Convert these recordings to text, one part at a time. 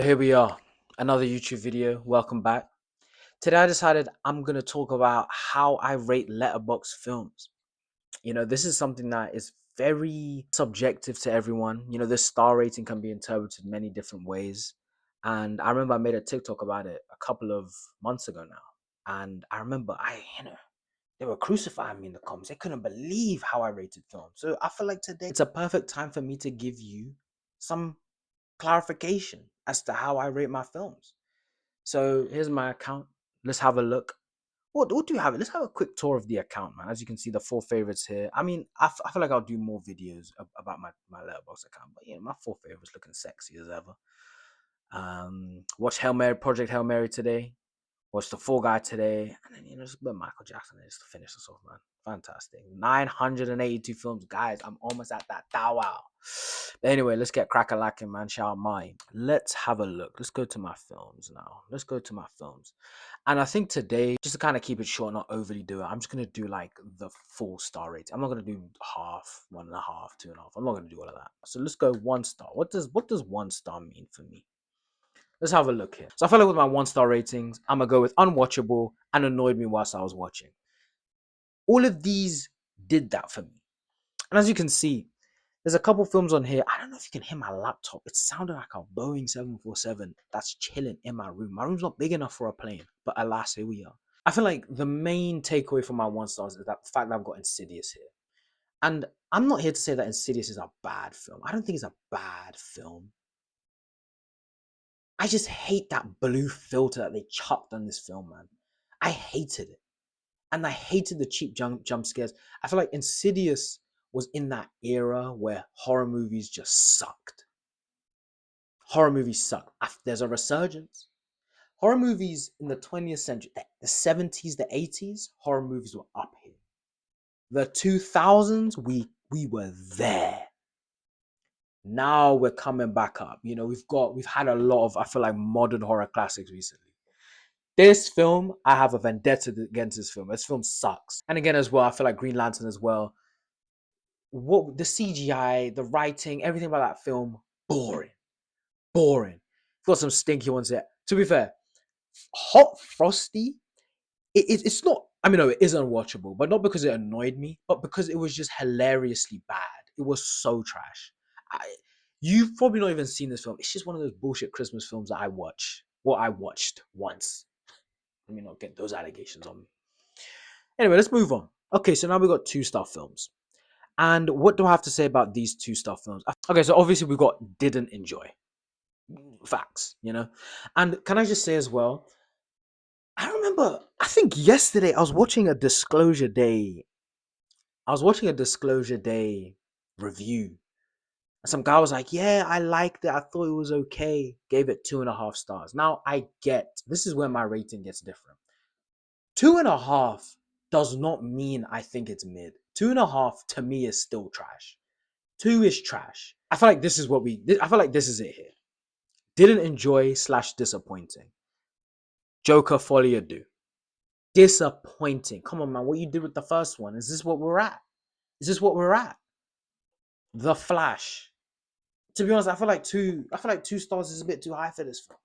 Here we are, another YouTube video. Welcome back. Today I decided I'm going to talk about how I rate letterbox films. This is something that is very subjective to everyone. This star rating can be interpreted many different ways. And I remember I made a TikTok about it a couple of months ago now. And I remember they were crucifying me in the comments. They couldn't believe how I rated films. So I feel like today it's a perfect time for me to give you some clarification as to how I rate my films. So here's my account. Let's have a look. What do you have? Let's have a quick tour of the account, man. As you can see, the four favorites here. I mean, I feel like I'll do more videos about my Letterboxd account, but my four favorites looking sexy as ever. Watch Project Hail Mary today. Watch The Fall Guy today, and then just a bit of Michael Jackson just to finish this off, man. Fantastic. 982 films, guys. I'm almost at that wow. But anyway, let's get crack a lacking, man. Shout out mine. Let's have a look. Let's go to my films now. Let's go to my films. And I think today, just to kind of keep it short, not overly do it, I'm just gonna do like the full star rating. I'm not gonna do half, 1.5, 2.5. I'm not gonna do all of that. So let's go 1 star. What does 1 star mean for me? Let's have a look here. So I feel like with my 1 star ratings, I'm gonna go with unwatchable and annoyed me whilst I was watching. All of these did that for me. And as you can see, there's a couple films on here. I don't know if you can hear my laptop. It sounded like a Boeing 747 that's chilling in my room. My room's not big enough for a plane, but alas, here we are. I feel like the main takeaway from my 1 stars is that the fact that I've got Insidious here. And I'm not here to say that Insidious is a bad film. I don't think it's a bad film. I just hate that blue filter that they chucked on this film, man. I hated it. And I hated the cheap jump scares. I feel like Insidious was in that era where horror movies just sucked. Horror movies suck. There's a resurgence. Horror movies in the 20th century, the 70s, the 80s, horror movies were up here. The 2000s, we were there. Now we're coming back up. We've had a lot of, I feel like, modern horror classics recently. This film, I have a vendetta against this film. This film sucks. And again, as well, I feel like Green Lantern as well. What the CGI, the writing, everything about that film, boring. Boring. Got some stinky ones there. To be fair, Hot Frosty, it's not, I mean, no, it is unwatchable, but not because it annoyed me, but because it was just hilariously bad. It was so trash. You've probably not even seen this film. It's just one of those bullshit Christmas films that I watch. Well, I watched once. Let me not get those allegations on me. Anyway, let's move on. Okay, so now we got 2 star films. And what do I have to say about these 2 star films? Okay, so obviously we got didn't enjoy. Facts. And can I just say as well, I remember, I think yesterday I was watching a Disclosure Day. I was watching a Disclosure Day review. And some guy was like, yeah, I liked it. I thought it was okay. Gave it 2.5 stars. Now I get, this is where my rating gets different. 2.5 does not mean I think it's mid. 2.5 to me is still trash. 2 is trash. I feel like this is I feel like this is it here. Didn't enjoy / disappointing. Joker Folie à Deux. Disappointing. Come on, man. What you did with the first one? Is this what we're at? Is this what we're at? The Flash. To be honest, I feel like 2 stars is a bit too high for this film.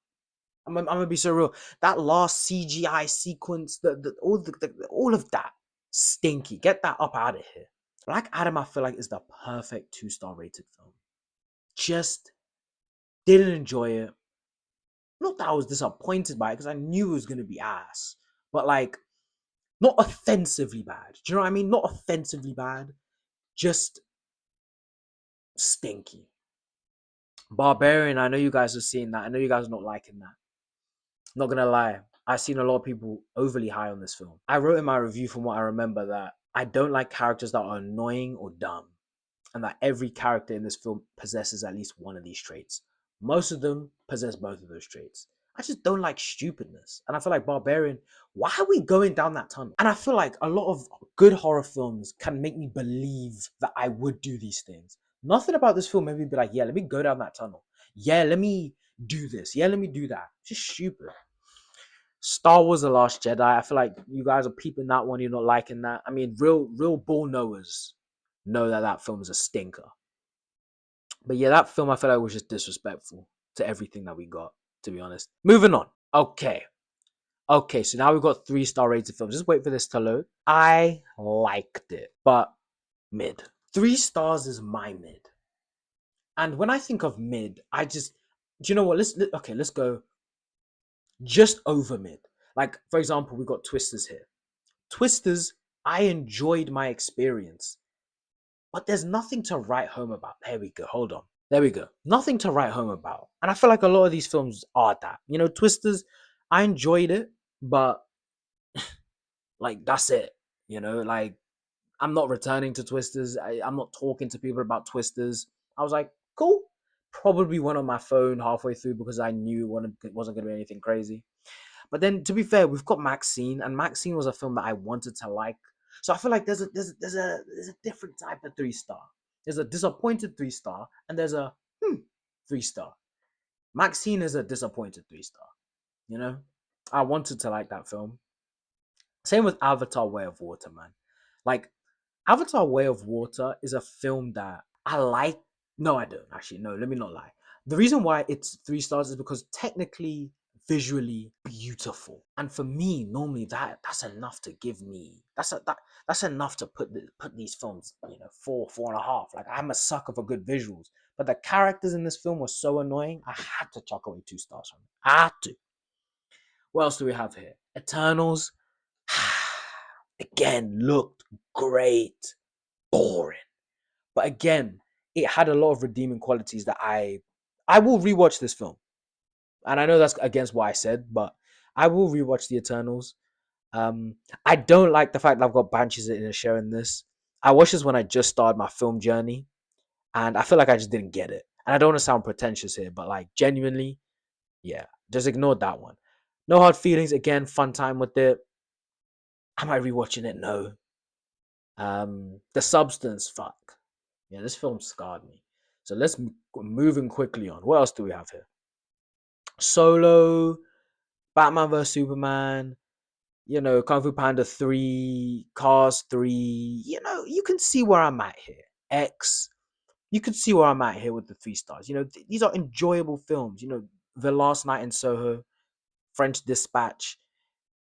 I'm gonna be so real. That last CGI sequence, all of that, stinky. Get that up out of here. Black Adam, I feel like, is the perfect 2 star rated film. Just didn't enjoy it. Not that I was disappointed by it because I knew it was gonna be ass, but like, not offensively bad. Do you know what I mean? Not offensively bad, just stinky. Barbarian, I know you guys are seeing that. I know you guys are not liking that. Not gonna lie, I've seen a lot of people overly high on this film. I wrote in my review, from what I remember, that I don't like characters that are annoying or dumb, and that every character in this film possesses at least one of these traits. Most of them possess both of those traits. I just don't like stupidness. And I feel like Barbarian, why are we going down that tunnel? And I feel like a lot of good horror films can make me believe that I would do these things. Nothing about this film made me be like, yeah, let me go down that tunnel. Yeah, let me do this. Yeah, let me do that. Just stupid. Star Wars: The Last Jedi. I feel like you guys are peeping that one. You're not liking that. I mean, real ball knowers know that film is a stinker. But yeah, that film I feel like was just disrespectful to everything that we got. to be honest. Moving on. Okay. Okay, so now we've got 3-star rated films. Just wait for this to load. I liked it, but mid. 3 stars is my mid. And when I think of mid, do you know what? Let's go just over mid. Like, for example, we got Twisters here. Twisters, I enjoyed my experience, but there's nothing to write home about. There we go. Hold on. There we go. Nothing to write home about. And I feel like a lot of these films are that. Twisters, I enjoyed it, but like that's it. Like I'm not returning to Twisters. I'm not talking to people about Twisters. I was like, cool. Probably went on my phone halfway through because I knew it wasn't going to be anything crazy. But then, to be fair, we've got Maxine, and Maxine was a film that I wanted to like. So I feel like there's a different type of 3-star. There's a disappointed 3-star, and there's a 3-star. Maxine is a disappointed 3-star. I wanted to like that film. Same with Avatar: Way of Water, man. Like Avatar: Way of Water is a film that I like. No, I don't actually. No, let me not lie. The reason why it's 3 stars is because technically, visually beautiful, and for me, normally that's enough to give me that's enough to put these films, 4.5. Like I'm a sucker for good visuals, but the characters in this film were so annoying. I had to chuck away 2 stars from it. I had to. What else do we have here? Eternals. Again, looked great. Boring. But again, it had a lot of redeeming qualities that I will rewatch this film. And I know that's against what I said, but I will rewatch the Eternals. I don't like the fact that I've got Banshees in a share in this. I watched this when I just started my film journey, and I feel like I just didn't get it. And I don't want to sound pretentious here, but like genuinely, yeah, just ignored that one. No Hard Feelings, again, fun time with it. Am I rewatching it? No. The Substance, fuck. Yeah, this film scarred me. So let's moving quickly on. What else do we have here? Solo, Batman vs Superman, Kung Fu Panda 3, Cars 3. You can see where I'm at here. X, you can see where I'm at here with the 3 stars. These are enjoyable films. The Last Night in Soho, French Dispatch.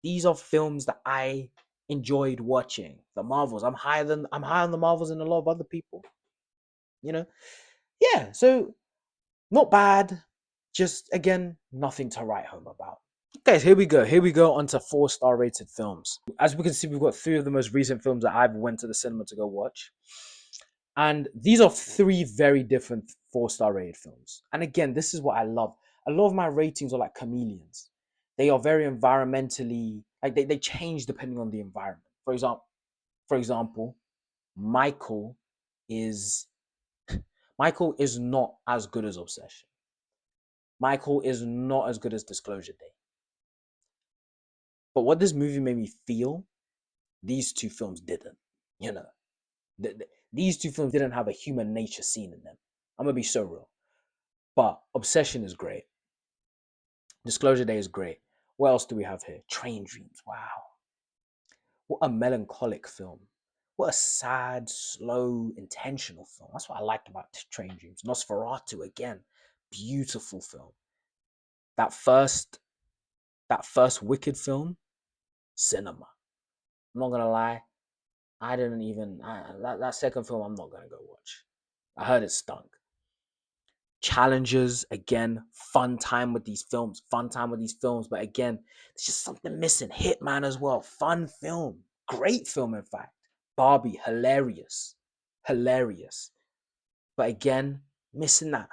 These are films that I enjoyed watching. The Marvels. I'm higher on the Marvels than a lot of other people. Yeah. So not bad. Just again, nothing to write home about. Okay, so here we go. Here we go onto 4-star rated films. As we can see, we've got 3 of the most recent films that I've went to the cinema to go watch. And these are 3 very different 4-star rated films. And again, this is what I love. A lot of my ratings are like chameleons. They are very environmentally, like they change depending on the environment. For example, Michael is Michael is not as good as Obsession. Michael is not as good as Disclosure Day. But what this movie made me feel, these 2 films didn't. You know, these 2 films didn't have a human nature scene in them. I'm gonna be so real. But Obsession is great. Disclosure Day is great. What else do we have here? Train Dreams. Wow. What a melancholic film. What a sad, slow, intentional film. That's what I liked about Train Dreams. Nosferatu again. Beautiful film. That first Wicked film, cinema. I'm not gonna lie. I didn't even that second film. I'm not gonna go watch. I heard it stunk. Challenges again. Fun time with these films. But again, there's just something missing. Hitman as well. Fun film. Great film, in fact. Barbie, hilarious. But again, missing that.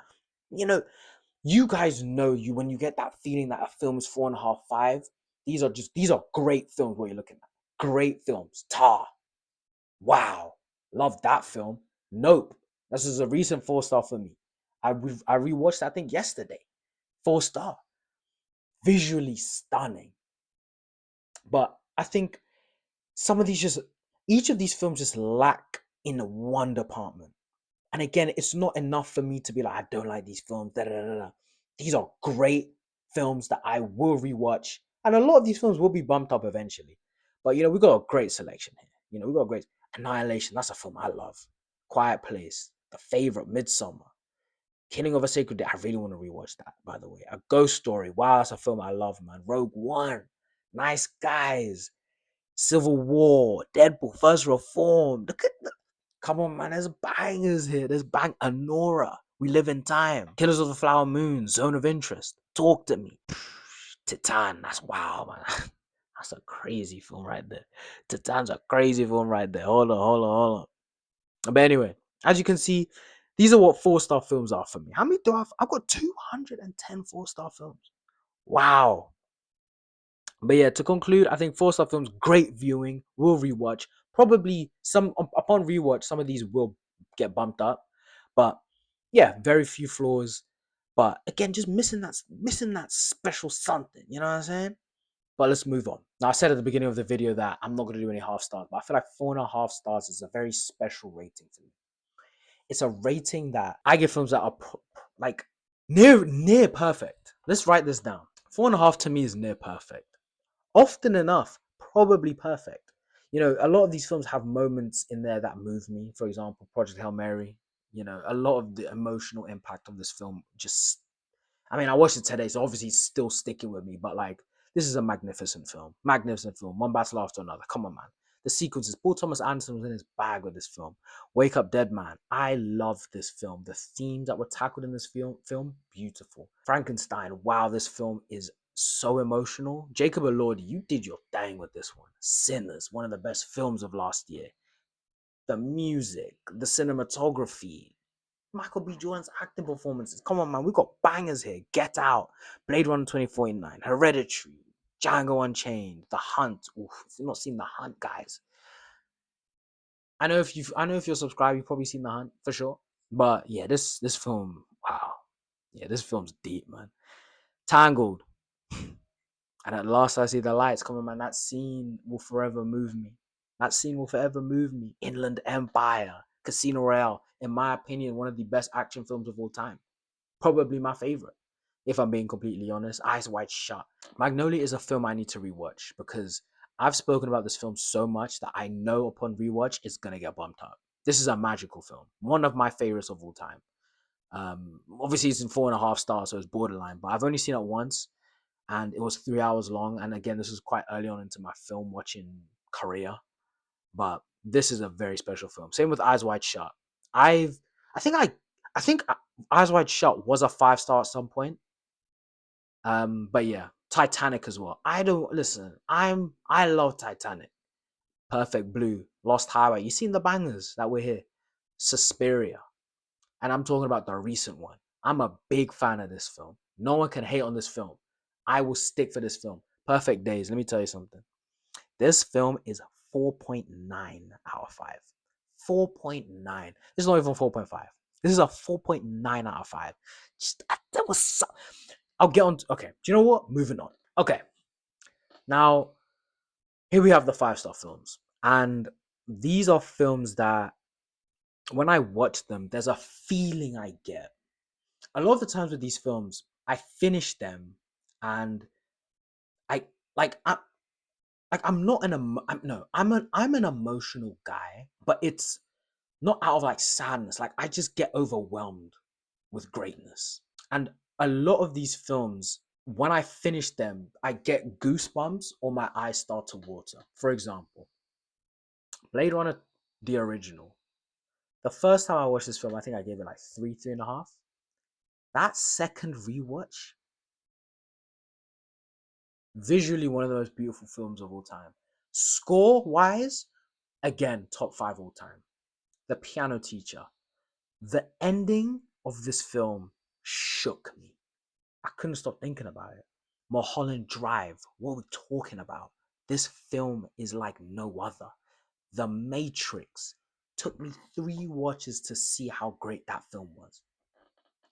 You guys know when you get that feeling that a film is 4.5, 5. These are great films. What you're looking at. Great films. Tar. Wow. Love that film. Nope. This is a recent 4-star for me. I rewatched, I think, yesterday. 4-star. Visually stunning. But I think each of these films just lack in one department. And again, it's not enough for me to be like, I don't like these films. Da, da, da, da. These are great films that I will rewatch. And a lot of these films will be bumped up eventually. But, we got a great selection here. We got a great Annihilation. That's a film I love. Quiet Place. The Favorite. Midsummer. Killing of a Sacred Deer. I really want to rewatch that, by the way. A Ghost Story. Wow, that's a film I love, man. Rogue One. Nice Guys. Civil War. Deadpool. First Reformed. Look at the. Come on, man. There's bangers here. There's bang. Anora. We Live in Time. Killers of the Flower Moon. Zone of Interest. Talk to Me. Titan. That's wow, man. That's a crazy film right there. Titan's a crazy film right there. Hold on. But anyway, as you can see, these are what 4-star films are for me. How many do I have? I've got 210 4-star films. Wow. But yeah, to conclude, I think 4-star films, great viewing. We'll rewatch. Probably some upon rewatch, some of these will get bumped up. But yeah, very few flaws. But again, just missing that special something. You know what I'm saying? But let's move on. Now, I said at the beginning of the video that I'm not going to do any half stars, but I feel like 4.5 stars is a very special rating for me. It's a rating that I give films that are like near perfect. Let's write this down. 4.5 to me is near perfect. Often enough, probably perfect. You know, a lot of these films have moments in there that move me. For example, Project Hail Mary. You know, a lot of the emotional impact of this film just, I mean, I watched it today, so obviously it's still sticking with me. But like, this is a magnificent film. Magnificent film. One battle after another. Come on, man. The sequences. Paul Thomas Anderson was in his bag with this film. Wake Up Dead Man. I love this film. The themes that were tackled in this film, beautiful. Frankenstein. Wow, this film is so emotional. Jacob Elordi, you did your thing with this one. Sinners, one of the best films of last year. The music, the cinematography, Michael B. Jordan's acting performances. Come on, man. We got bangers here. Get Out, Blade Runner 2049, Hereditary, Django Unchained, The Hunt. Oof, if you've not seen The Hunt, guys. I know if you're subscribed, you've probably seen The Hunt for sure. But yeah, this film, wow. Yeah, this film's deep, man. Tangled. And at last I see the lights. Come on, man. That scene will forever move me. That scene will forever move me. Inland Empire, Casino Royale. In my opinion, one of the best action films of all time. Probably my favorite, if I'm being completely honest. Eyes Wide Shut. Magnolia is a film I need to rewatch because I've spoken about this film so much that I know upon rewatch it's gonna get bumped up. This is a magical film, one of my favorites of all time. Obviously it's in 4.5 stars, so it's borderline, but I've only seen it once, and it was 3 hours long. And again, this was quite early on into my film watching career, but this is a very special film. Same with Eyes Wide Shut. I've, I think I think Eyes Wide Shut was a 5-star at some point. But yeah, Titanic as well. I don't listen. I love Titanic. Perfect Blue, Lost Highway. You seen the bangers that were here. Suspiria, and I'm talking about the recent one. I'm a big fan of this film. No one can hate on this film. I will stick for this film. Perfect Days. Let me tell you something. This film is 4.9 out of 5. 4.9. This is not even 4.5. This is a 4.9 out of 5. Just, that was so, I'll get on. Okay. Do you know what? Moving on. Okay. Now, here we have the 5-star films. And these are films that when I watch them, there's a feeling I get. A lot of the times with these films, I finish them and I like I'm not an no, I'm an emotional guy, but it's not out of like sadness. Like I just get overwhelmed with greatness. And a lot of these films, when I finish them, I get goosebumps or my eyes start to water. For example, Blade Runner, the original. The first time I watched this film, I think I gave it like 3.5. That second rewatch, visually one of the most beautiful films of all time. Score wise, again, top 5 all time. The Piano Teacher. The ending of this film shook me. I couldn't stop thinking about it. Mulholland Drive. What are we talking about? This film is like no other. The Matrix. Took me 3 watches to see how great that film was.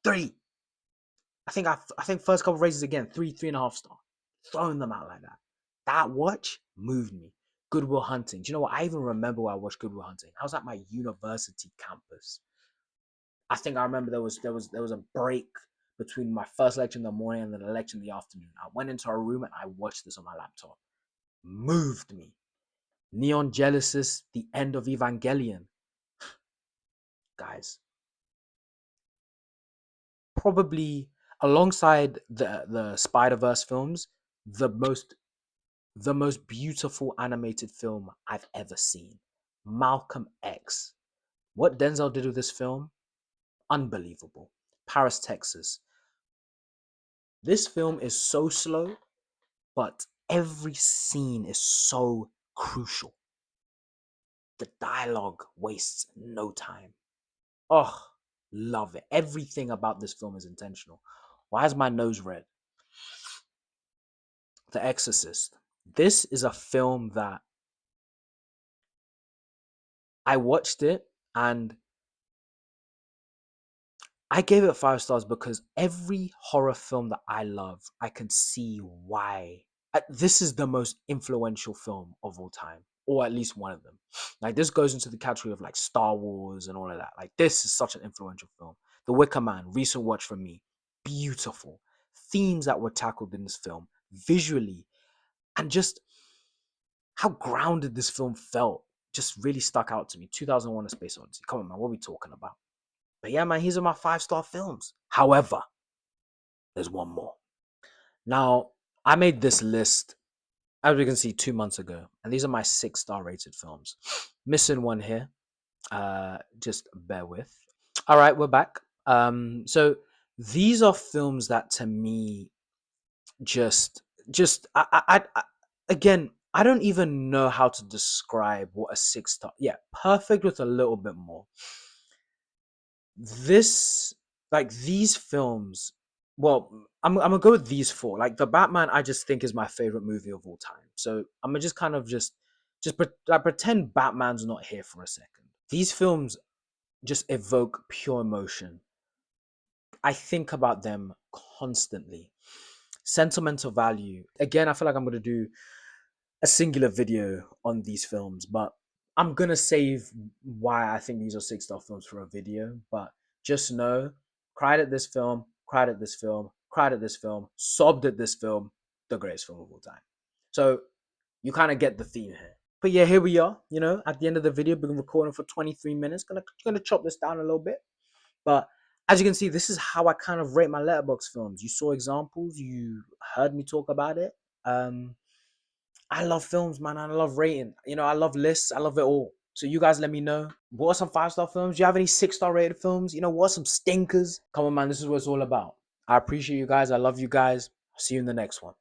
3. I think first couple races again, 3.5 star. Throwing them out like that. That watch moved me. Good Will Hunting. Do you know what? I even remember where I watched Good Will Hunting. I was at my university campus. I think I remember there was a break between my first lecture in the morning and then the lecture in the afternoon. I went into a room and I watched this on my laptop. Moved me. Neon Genesis, the end of Evangelion. Guys, probably, alongside the Spider-Verse films, the most the most beautiful animated film I've ever seen. Malcolm X. What Denzel did with this film, unbelievable. Paris, Texas. This film is so slow, but every scene is so crucial. The dialogue wastes no time. Oh, love it. Everything about this film is intentional. Why is my nose red? The Exorcist. This is a film that I watched it and I gave it 5 stars because every horror film that I love, I can see why. This is the most influential film of all time, or at least one of them. Like, this goes into the category of like Star Wars and all of that. Like, this is such an influential film. The Wicker Man, recent watch for me, beautiful. Themes that were tackled in this film, visually, and just how grounded this film felt, just really stuck out to me. 2001: A Space Odyssey. Come on, man, what are we talking about? But yeah, man, these are my 5 star films. However, there's one more. Now, I made this list, as we can see, 2 months ago, and these are my 6 star rated films. Missing one here. Just bear with. All right, we're back. So these are films that to me just again, I don't even know how to describe what a 6 star. Yeah, perfect with a little bit more. This, like, these films, well, I'm gonna go with these four. Like, the Batman, I just think is my favorite movie of all time. So I'm gonna just kind of like, pretend Batman's not here for a second. These films just evoke pure emotion. I think about them constantly. Sentimental value. Again, I feel like I'm gonna do a singular video on these films, but I'm gonna save why I think these are 6 star films for a video. But just know, cried at this film, cried at this film, cried at this film, sobbed at this film, the greatest film of all time. So you kind of get the theme here. But yeah, here we are. At the end of the video, been recording for 23 minutes. Gonna chop this down a little bit. But as you can see, this is how I kind of rate my Letterboxd films. You saw examples, you heard me talk about it. I love films, man. I love rating. I love lists. I love it all. So you guys let me know. What are some 5 star films? Do you have any 6 star rated films? What are some stinkers? Come on, man. This is what it's all about. I appreciate you guys. I love you guys. See you in the next one.